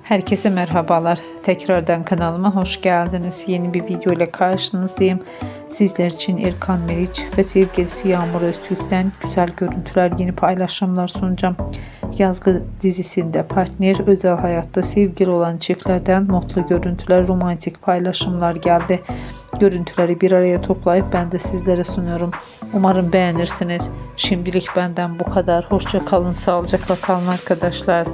Herkese merhabalar. Tekrardan kanalıma hoş geldiniz. Yeni bir video ile karşınızdayım. Sizler için Erkan Meriç ve sevgilisi Yağmur Öztürk'ten güzel görüntüler, yeni paylaşımlar sunacağım. Yazgı dizisinde partner, özel hayatta sevgili olan çiftlerden mutlu görüntüler, romantik paylaşımlar geldi. Görüntüleri bir araya toplayıp ben de sizlere sunuyorum. Umarım beğenirsiniz. Şimdilik benden bu kadar. Hoşça kalın, sağlıcakla kalın arkadaşlar.